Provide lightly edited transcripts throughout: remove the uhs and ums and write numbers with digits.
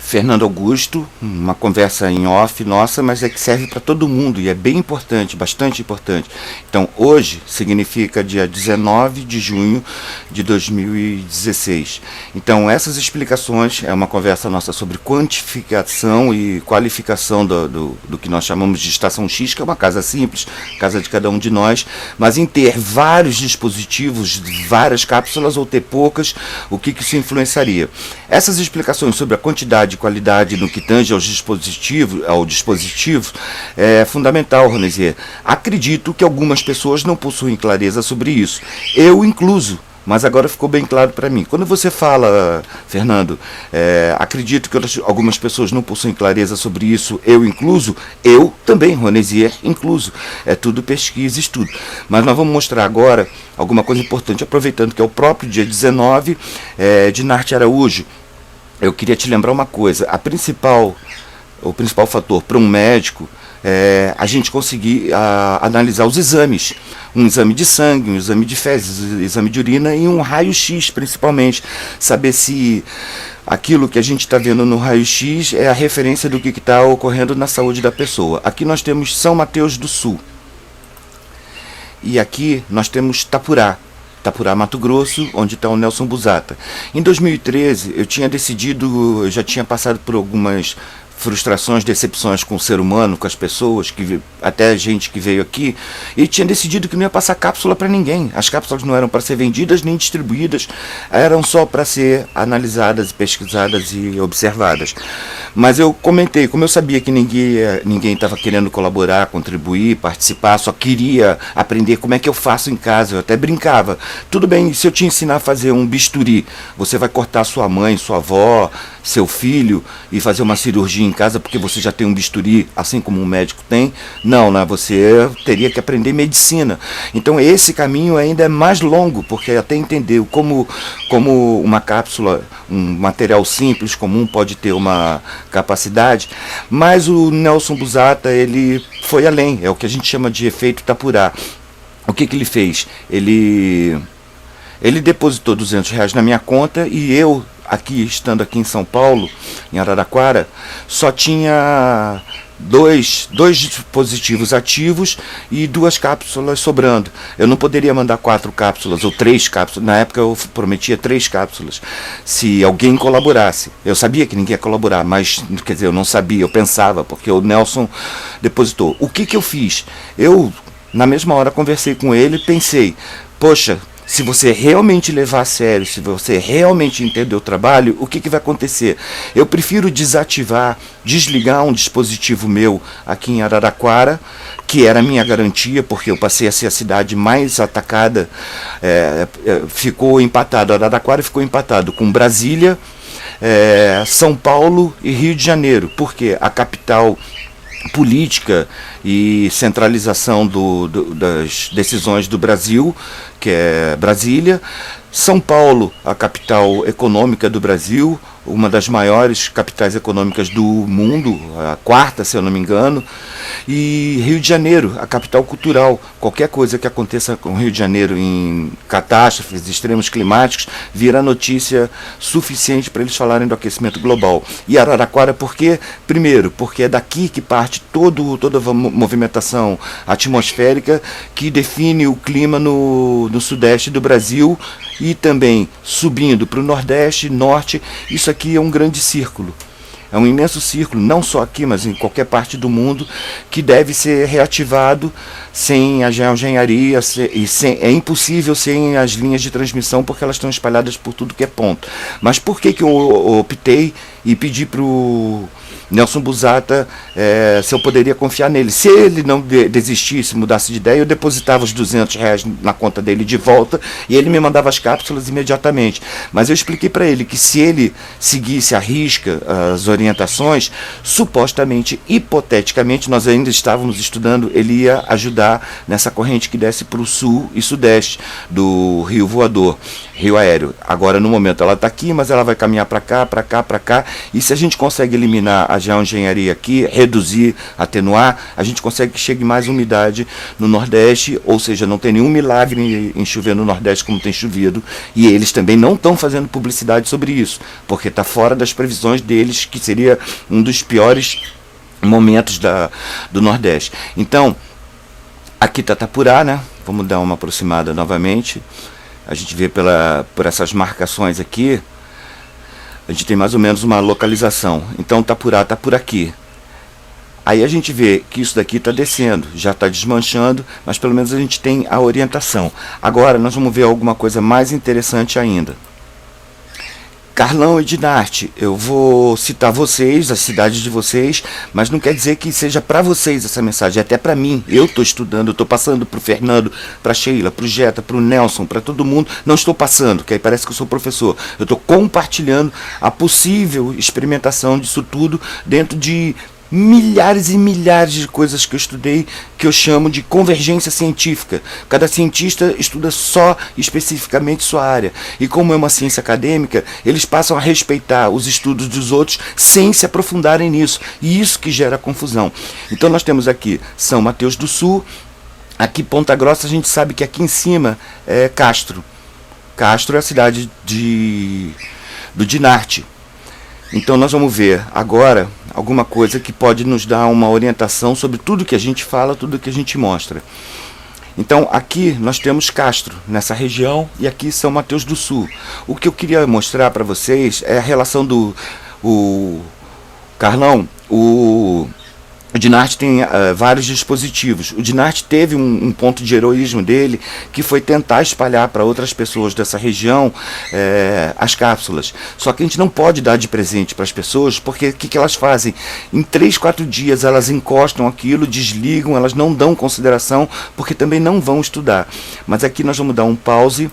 Fernando Augusto, uma conversa em off nossa, mas é que serve para todo mundo e é bem importante, bastante importante. Então, hoje significa dia 19 de junho de 2016. Então, essas explicações é uma conversa nossa sobre quantificação e qualificação do que nós chamamos de estação X, que é uma casa simples, casa de cada um de nós, mas em ter vários dispositivos, várias cápsulas ou ter poucas, o que isso influenciaria. Essas explicações sobre a quantidade qualidade no que tange ao dispositivo é fundamental, Ronesier. Acredito que algumas pessoas não possuem clareza sobre isso. Eu incluso, mas agora ficou bem claro para mim. Quando você fala, Fernando, acredito que algumas pessoas não possuem clareza sobre isso, eu incluso, eu também, Ronesier, incluso. É tudo pesquisa e estudo. Mas nós vamos mostrar agora alguma coisa importante, aproveitando que é o próprio dia 19 de Narte Araújo. Eu queria te lembrar uma coisa, o principal fator para um médico é a gente conseguir analisar os exames, um exame de sangue, um exame de fezes, um exame de urina e um raio-x principalmente, saber se aquilo que a gente está vendo no raio-x é a referência do que está ocorrendo na saúde da pessoa. Aqui nós temos São Mateus do Sul e aqui nós temos Itapurá, Mato Grosso, onde está o Nelson Busata. Em 2013, eu já tinha passado por algumas frustrações, decepções com o ser humano, com as pessoas, até a gente que veio aqui, e tinha decidido que não ia passar cápsula para ninguém. As cápsulas não eram para ser vendidas nem distribuídas, eram só para ser analisadas, pesquisadas e observadas. Mas eu comentei, como eu sabia que ninguém estava querendo colaborar, contribuir, participar, só queria aprender como é que eu faço em casa, eu até brincava. Tudo bem, se eu te ensinar a fazer um bisturi, você vai cortar sua mãe, sua avó, seu filho e fazer uma cirurgia em casa porque você já tem um bisturi, assim como um médico tem? Não, né? Você teria que aprender medicina. Então esse caminho ainda é mais longo, porque até entender como uma cápsula, um material simples, comum, pode ter uma capacidade, mas o Nelson Busata, ele foi além, é o que a gente chama de efeito Itapurá. O que ele fez? Ele depositou R$200 na minha conta e eu, estando aqui em São Paulo, em Araraquara, só tinha dois dispositivos ativos e 2 cápsulas sobrando. Eu não poderia mandar 4 cápsulas ou 3 cápsulas. Na época eu prometia 3 cápsulas. Se alguém colaborasse. Eu sabia que ninguém ia colaborar, mas, quer dizer, eu não sabia, eu pensava, porque o Nelson depositou. O que eu fiz? Eu, na mesma hora, conversei com ele e pensei, poxa, se você realmente levar a sério, se você realmente entender o trabalho, o que vai acontecer? Eu prefiro desligar um dispositivo meu aqui em Araraquara, que era a minha garantia, porque eu passei a ser a cidade mais atacada, ficou empatado, Araraquara ficou empatado com Brasília, São Paulo e Rio de Janeiro, porque a capital política e centralização das decisões do Brasil, que é Brasília, São Paulo, a capital econômica do Brasil, uma das maiores capitais econômicas do mundo, a 4ª, se eu não me engano, e Rio de Janeiro, a capital cultural. Qualquer coisa que aconteça com Rio de Janeiro em catástrofes, extremos climáticos, vira notícia suficiente para eles falarem do aquecimento global. E Araraquara, por quê? Primeiro, porque é daqui que parte toda a movimentação atmosférica que define o clima no sudeste do Brasil e também subindo para o nordeste, norte. Isso aqui é um grande círculo. É um imenso círculo, não só aqui, mas em qualquer parte do mundo, que deve ser reativado sem a geoengenharia, é impossível sem as linhas de transmissão, porque elas estão espalhadas por tudo que é ponto. Mas por que eu optei e pedi para o Nelson Busata se eu poderia confiar nele? Se ele não desistisse, mudasse de ideia, eu depositava os R$200 na conta dele de volta e ele me mandava as cápsulas imediatamente. Mas eu expliquei para ele que se ele seguisse à risca as orientações, supostamente, hipoteticamente, nós ainda estávamos estudando, ele ia ajudar nessa corrente que desce para o sul e sudeste do Rio Voador. Rio Aéreo. Agora, no momento, ela está aqui, mas ela vai caminhar para cá, para cá, para cá. E se a gente consegue eliminar a geoengenharia aqui, reduzir, atenuar, a gente consegue que chegue mais umidade no Nordeste, ou seja, não tem nenhum milagre em chover no Nordeste como tem chovido. E eles também não estão fazendo publicidade sobre isso, porque está fora das previsões deles, que seria um dos piores momentos do Nordeste. Então, aqui está Itapurá, né? Vamos dar uma aproximada novamente. A gente vê por essas marcações aqui, a gente tem mais ou menos uma localização. Então Itapurá está por aqui. Aí a gente vê que isso daqui está descendo, já está desmanchando, mas pelo menos a gente tem a orientação. Agora nós vamos ver alguma coisa mais interessante ainda. Carlão e Dinarte, eu vou citar vocês, as cidades de vocês, mas não quer dizer que seja para vocês essa mensagem, é até para mim. Eu estou estudando, eu estou passando para o Fernando, para a Sheila, para o Jetta, para o Nelson, para todo mundo. Não estou passando, que aí parece que eu sou professor. Eu estou compartilhando a possível experimentação disso tudo dentro de milhares e milhares de coisas que eu estudei, que eu chamo de convergência científica. Cada cientista estuda só especificamente sua área. E como é uma ciência acadêmica, eles passam a respeitar os estudos dos outros sem se aprofundarem nisso. E isso que gera confusão. Então nós temos aqui São Mateus do Sul, aqui Ponta Grossa, a gente sabe que aqui em cima é Castro. Castro é a cidade do Dinarte. Então nós vamos ver agora alguma coisa que pode nos dar uma orientação sobre tudo que a gente fala, tudo que a gente mostra. Então aqui nós temos Castro, nessa região, e aqui São Mateus do Sul. O que eu queria mostrar para vocês é a relação do Carlão, o Dinarte tem vários dispositivos. O Dinarte teve um ponto de heroísmo dele, que foi tentar espalhar para outras pessoas dessa região as cápsulas. Só que a gente não pode dar de presente para as pessoas, porque o que elas fazem? Em 3, 4 dias elas encostam aquilo, desligam, elas não dão consideração, porque também não vão estudar. Mas aqui nós vamos dar um pause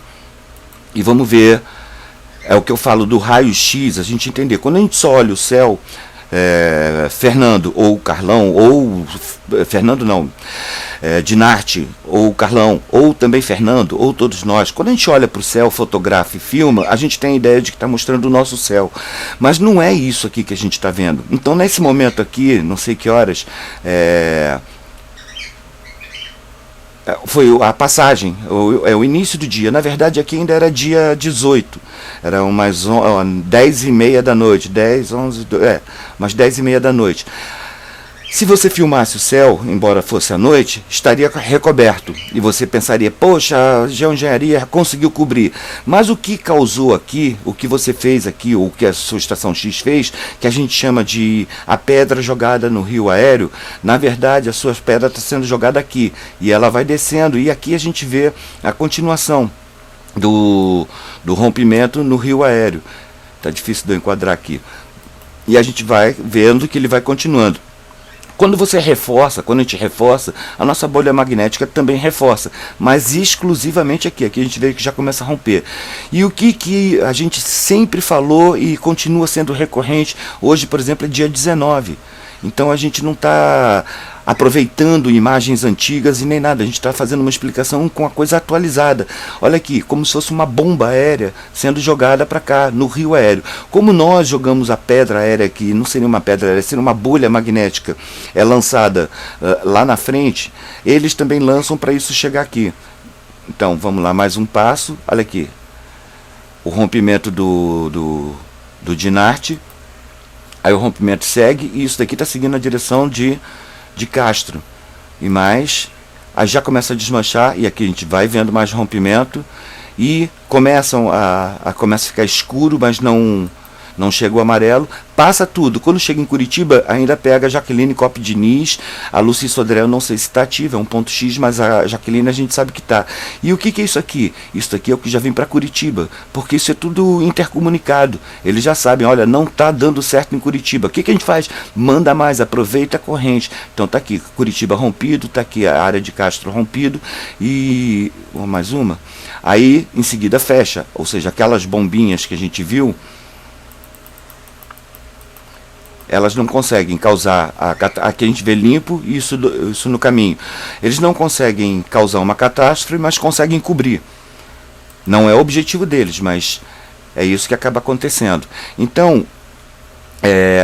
e vamos ver, é o que eu falo do raio-x, a gente entender. Quando a gente só olha o céu, Fernando ou Carlão, ou Fernando não, Dinarte ou Carlão, ou também Fernando, ou todos nós, quando a gente olha para o céu, fotografa e filma, a gente tem a ideia de que está mostrando o nosso céu, mas não é isso aqui que a gente está vendo. Então nesse momento aqui, não sei que horas, foi a passagem, o início do dia. Na verdade aqui ainda era dia 18, era umas 10h30 da noite, 10, 11, umas 10h30 da noite. Se você filmasse o céu, embora fosse à noite, estaria recoberto. E você pensaria, poxa, a geoengenharia conseguiu cobrir. Mas o que causou aqui, o que você fez aqui, ou o que a sua estação X fez, que a gente chama de a pedra jogada no rio aéreo, na verdade a sua pedra está sendo jogada aqui. E ela vai descendo, e aqui a gente vê a continuação do rompimento no rio aéreo. Está difícil de eu enquadrar aqui. E a gente vai vendo que ele vai continuando. Quando você reforça, quando a gente reforça, a nossa bolha magnética também reforça, mas exclusivamente aqui a gente vê que já começa a romper. E o que a gente sempre falou e continua sendo recorrente, hoje, por exemplo, é dia 19. Então a gente não está aproveitando imagens antigas e nem nada, a gente está fazendo uma explicação com a coisa atualizada. Olha aqui, como se fosse uma bomba aérea sendo jogada para cá, no rio aéreo. Como nós jogamos a pedra aérea aqui, não seria uma pedra aérea, seria uma bolha magnética lançada lá na frente, eles também lançam para isso chegar aqui. Então vamos lá, mais um passo, olha aqui, o rompimento do Dinarte. Aí o rompimento segue e isso daqui está seguindo a direção de Castro. E mais, aí já começa a desmanchar e aqui a gente vai vendo mais rompimento e começa a ficar escuro, mas não chega o amarelo, passa tudo. Quando chega em Curitiba, ainda pega a Jaqueline Cop Diniz, a Lucy Sodré, eu não sei se está ativa, é um ponto X, mas a Jaqueline a gente sabe que está. E o que é isso aqui? Isso aqui é o que já vem para Curitiba, porque isso é tudo intercomunicado. Eles já sabem, olha, não está dando certo em Curitiba. O que a gente faz? Manda mais, aproveita a corrente. Então está aqui, Curitiba rompido, está aqui a área de Castro rompido, e mais uma. Aí, em seguida, fecha, ou seja, aquelas bombinhas que a gente viu, elas não conseguem causar, aqui a gente vê limpo, isso no caminho. Eles não conseguem causar uma catástrofe, mas conseguem cobrir. Não é o objetivo deles, mas é isso que acaba acontecendo. Então,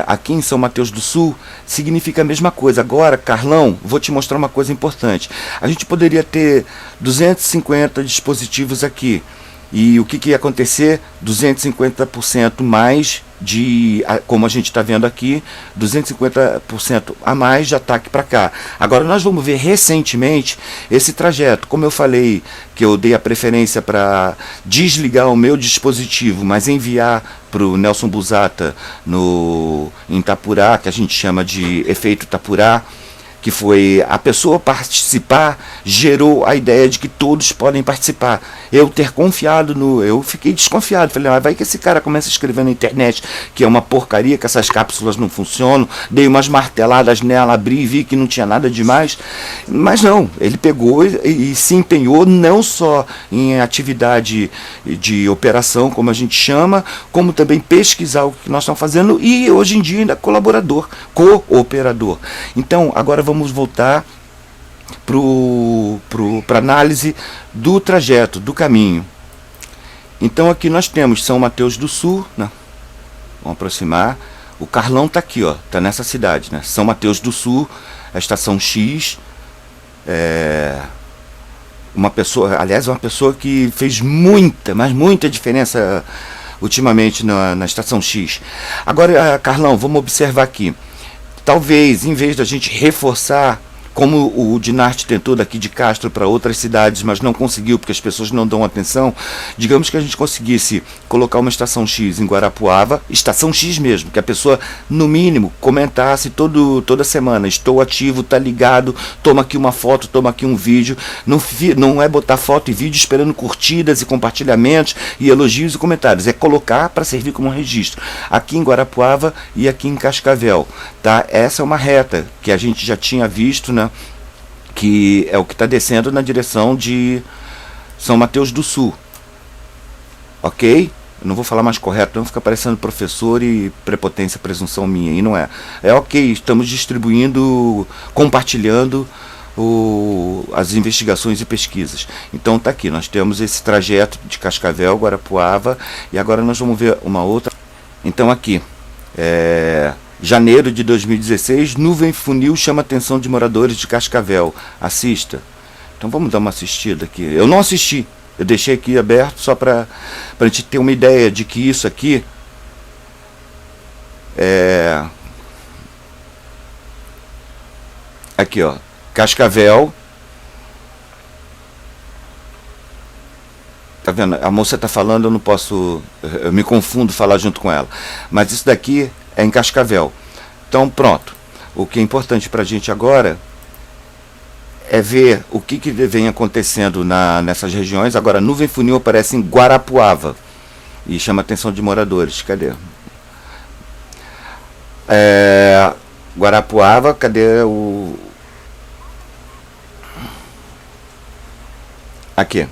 aqui em São Mateus do Sul significa a mesma coisa. Agora, Carlão, vou te mostrar uma coisa importante. A gente poderia ter 250 dispositivos aqui. E o que ia acontecer? 250% mais como a gente está vendo aqui, 250% a mais de ataque para cá. Agora nós vamos ver recentemente esse trajeto. Como eu falei que eu dei a preferência para desligar o meu dispositivo, mas enviar para o Nelson Busata em Itapurá, que a gente chama de efeito Itapurá, que foi a pessoa participar, gerou a ideia de que todos podem participar. Eu fiquei desconfiado, falei, vai que esse cara começa a escrever na internet que é uma porcaria, que essas cápsulas não funcionam, dei umas marteladas nela, abri e vi que não tinha nada demais, mas não, ele pegou e se empenhou não só em atividade de operação, como a gente chama, como também pesquisar o que nós estamos fazendo e hoje em dia ainda colaborador, cooperador. Então, agora vamos voltar para a análise do trajeto, do caminho. Então aqui nós temos São Mateus do Sul, né? Vamos aproximar. O Carlão está aqui, está nessa cidade, né? São Mateus do Sul, a estação X. Uma pessoa que fez muita diferença ultimamente na estação X. Agora, Carlão, vamos observar aqui. Talvez, em vez da gente reforçar, como o Dinarte tentou daqui de Castro para outras cidades, mas não conseguiu porque as pessoas não dão atenção, digamos que a gente conseguisse colocar uma estação X em Guarapuava, estação X mesmo, que a pessoa, no mínimo, comentasse toda semana, estou ativo, tá ligado, toma aqui uma foto, toma aqui um vídeo, não é botar foto e vídeo esperando curtidas e compartilhamentos e elogios e comentários, é colocar para servir como um registro, aqui em Guarapuava e aqui em Cascavel, tá? Essa é uma reta que a gente já tinha visto, né? Que é o que está descendo na direção de São Mateus do Sul, ok? Eu não vou falar mais correto, não fica parecendo professor e prepotência, presunção minha, e não é. É ok, estamos distribuindo, compartilhando as investigações e pesquisas. Então tá aqui, nós temos esse trajeto de Cascavel, Guarapuava, e agora nós vamos ver uma outra. Então aqui, janeiro de 2016, nuvem funil chama a atenção de moradores de Cascavel. Assista. Então vamos dar uma assistida aqui. Eu não assisti, eu deixei aqui aberto só para a gente ter uma ideia de que isso aqui aqui, Cascavel. Tá vendo? A moça tá falando, eu não posso, eu me confundo falar junto com ela. Mas isso daqui é em Cascavel. Então pronto. O que é importante para a gente agora é ver o que vem acontecendo nessas regiões. Agora, nuvem funil aparece em Guarapuava e chama a atenção de moradores. Cadê? Guarapuava, cadê o... Aqui.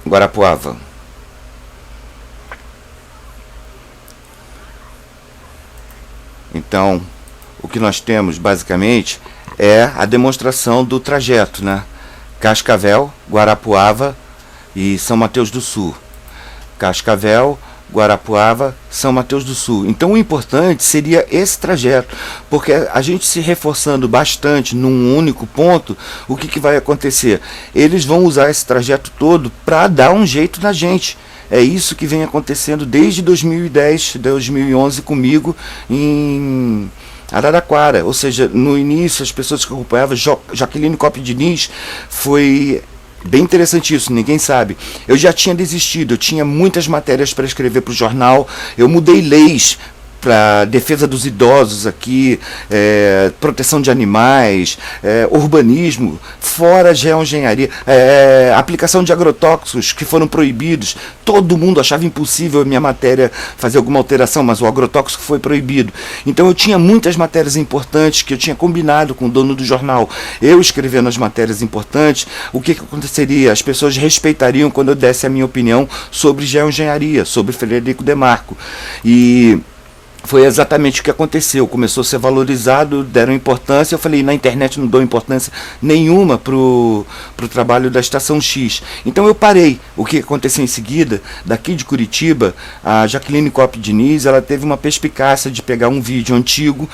Guarapuava. Então, o que nós temos basicamente é a demonstração do trajeto, né? Cascavel, Guarapuava e São Mateus do Sul. Cascavel, Guarapuava, São Mateus do Sul. Então o importante seria esse trajeto, porque a gente se reforçando bastante num único ponto, o que vai acontecer? Eles vão usar esse trajeto todo para dar um jeito na gente. É isso que vem acontecendo desde 2010, 2011 comigo em Araraquara. Ou seja, no início as pessoas que acompanhavam, Jaqueline Coppi Diniz, foi bem interessante isso, ninguém sabe. Eu já tinha desistido, eu tinha muitas matérias para escrever para o jornal, eu mudei leis para defesa dos idosos aqui, proteção de animais, urbanismo, fora geoengenharia, aplicação de agrotóxicos que foram proibidos. Todo mundo achava impossível a minha matéria fazer alguma alteração, mas o agrotóxico foi proibido. Então eu tinha muitas matérias importantes que eu tinha combinado com o dono do jornal. Eu escrevendo as matérias importantes, o que aconteceria? As pessoas respeitariam quando eu desse a minha opinião sobre geoengenharia, sobre Frederico Demarco. E foi exatamente o que aconteceu. Começou a ser valorizado, deram importância. Eu falei, na internet não dou importância nenhuma pro trabalho da Estação X. Então eu parei. O que aconteceu em seguida, daqui de Curitiba, a Jaqueline Cop Diniz, ela teve uma perspicácia de pegar um vídeo antigo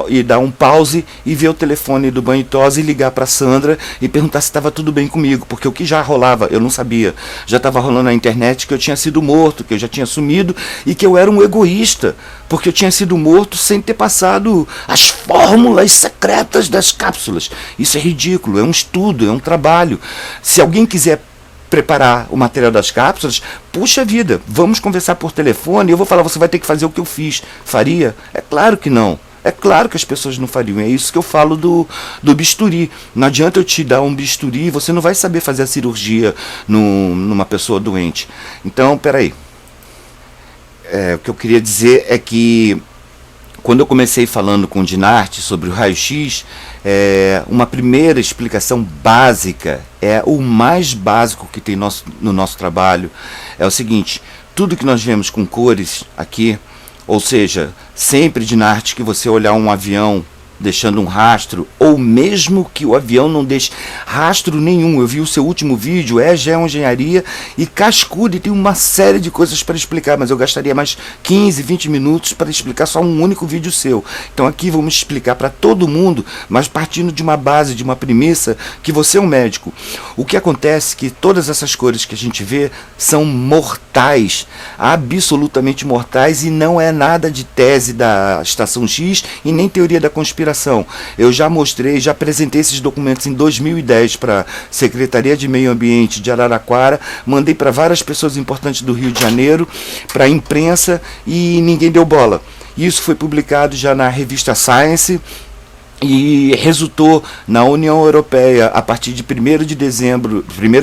e dar um pause e ver o telefone do Banho e Tosa e ligar para Sandra e perguntar se estava tudo bem comigo, porque o que já rolava, eu não sabia. Já estava rolando na internet que eu tinha sido morto, que eu já tinha sumido e que eu era um egoísta, porque eu tinha sido morto sem ter passado as fórmulas secretas das cápsulas. Isso é ridículo, é um estudo, é um trabalho. Se alguém quiser preparar o material das cápsulas, puxa vida, vamos conversar por telefone, eu vou falar, você vai ter que fazer o que eu fiz. Faria? É claro que não. É claro que as pessoas não fariam. É isso que eu falo do bisturi. Não adianta eu te dar um bisturi, você não vai saber fazer a cirurgia numa pessoa doente. Então, peraí. O que eu queria dizer é que quando eu comecei falando com o Dinarte sobre o raio-x, uma primeira explicação básica, o mais básico que tem no nosso trabalho, é o seguinte: tudo que nós vemos com cores aqui, ou seja, sempre, Dinarte, que você olhar um avião deixando um rastro, ou mesmo que o avião não deixe rastro nenhum. Eu vi o seu último vídeo, geoengenharia e cascudo, e tem uma série de coisas para explicar, mas eu gastaria mais 15, 20 minutos para explicar só um único vídeo seu. Então aqui vamos explicar para todo mundo, mas partindo de uma base, de uma premissa, que você é um médico. O que acontece é que todas essas cores que a gente vê são mortais, absolutamente mortais, e não é nada de tese da Estação X e nem teoria da conspiração. Eu já mostrei, já apresentei esses documentos em 2010 para a Secretaria de Meio Ambiente de Araraquara, mandei para várias pessoas importantes do Rio de Janeiro, para a imprensa, e ninguém deu bola. Isso foi publicado já na revista Science e resultou na União Europeia, a partir de 1º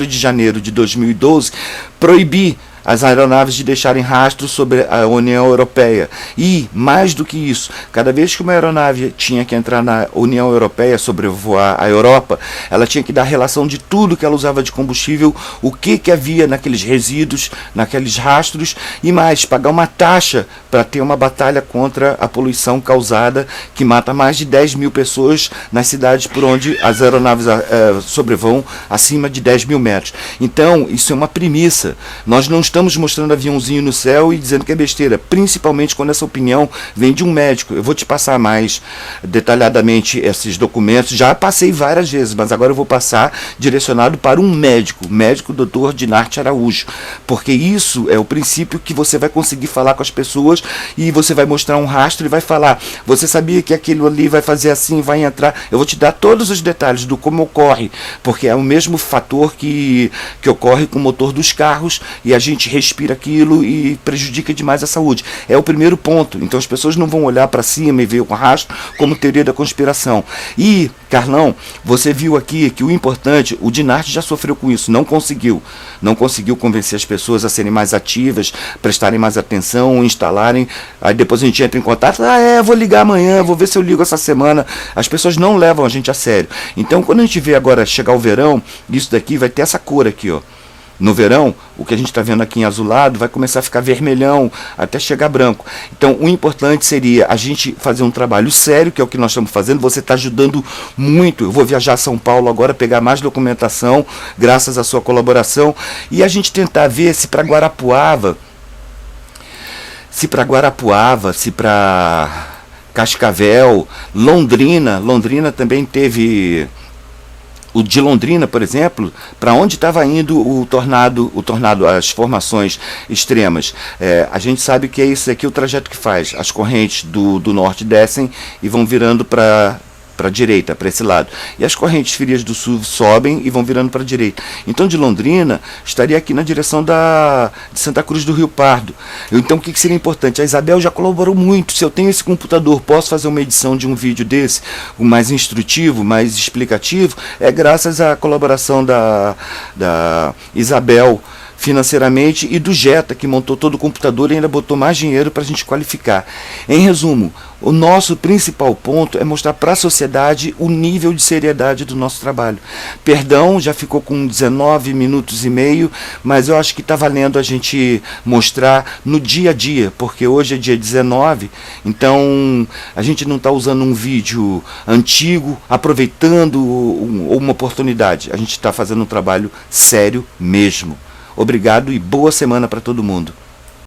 de janeiro de 2012, proibir as aeronaves de deixarem rastro sobre a União Europeia. E, mais do que isso, cada vez que uma aeronave tinha que entrar na União Europeia, sobrevoar a Europa, ela tinha que dar relação de tudo que ela usava de combustível, o que havia naqueles resíduos, naqueles rastros, e mais, pagar uma taxa para ter uma batalha contra a poluição causada, que mata mais de 10 mil pessoas nas cidades por onde as aeronaves sobrevoam acima de 10 mil metros. Então, isso é uma premissa. Nós não estamos mostrando aviãozinho no céu e dizendo que é besteira, principalmente quando essa opinião vem de um médico. Eu vou te passar mais detalhadamente esses documentos, já passei várias vezes, mas agora eu vou passar direcionado para um médico, Dr. Dinarte Araújo, porque isso é o princípio que você vai conseguir falar com as pessoas, e você vai mostrar um rastro e vai falar, você sabia que aquilo ali vai fazer assim, vai entrar. Eu vou te dar todos os detalhes do como ocorre, porque é o mesmo fator que ocorre com o motor dos carros, e a gente respira aquilo e prejudica demais a saúde. É o primeiro ponto. Então as pessoas não vão olhar para cima e ver o rastro como teoria da conspiração. E, Carlão, você viu aqui que o importante, o Dinarte já sofreu com isso, não conseguiu convencer as pessoas a serem mais ativas, prestarem mais atenção, instalarem. Aí depois a gente entra em contato, vou ligar amanhã, vou ver se eu ligo essa semana. As pessoas não levam a gente a sério. Então quando a gente vê agora chegar o verão, isso daqui vai ter essa cor aqui, ó. No verão, o que a gente está vendo aqui em azulado vai começar a ficar vermelhão, até chegar branco. Então, o importante seria a gente fazer um trabalho sério, que é o que nós estamos fazendo. Você está ajudando muito. Eu vou viajar a São Paulo agora, pegar mais documentação, graças à sua colaboração, e a gente tentar ver se para Guarapuava, se para Cascavel, Londrina também teve... O de Londrina, por exemplo, para onde estava indo o tornado, as formações extremas. A gente sabe que é isso aqui o trajeto que faz. As correntes do norte descem e vão virando para a direita, para esse lado. E as correntes frias do sul sobem e vão virando para a direita. Então, de Londrina, estaria aqui na direção de Santa Cruz do Rio Pardo. Então, o que seria importante? A Isabel já colaborou muito. Se eu tenho esse computador, posso fazer uma edição de um vídeo desse, mais instrutivo, mais explicativo, é graças à colaboração da Isabel financeiramente, e do Jetta, que montou todo o computador e ainda botou mais dinheiro para a gente qualificar. Em resumo, o nosso principal ponto é mostrar para a sociedade o nível de seriedade do nosso trabalho. Perdão, já ficou com 19 minutos e meio, mas eu acho que está valendo a gente mostrar no dia a dia, porque hoje é dia 19, então a gente não está usando um vídeo antigo, aproveitando uma oportunidade. A gente está fazendo um trabalho sério mesmo. Obrigado e boa semana para todo mundo.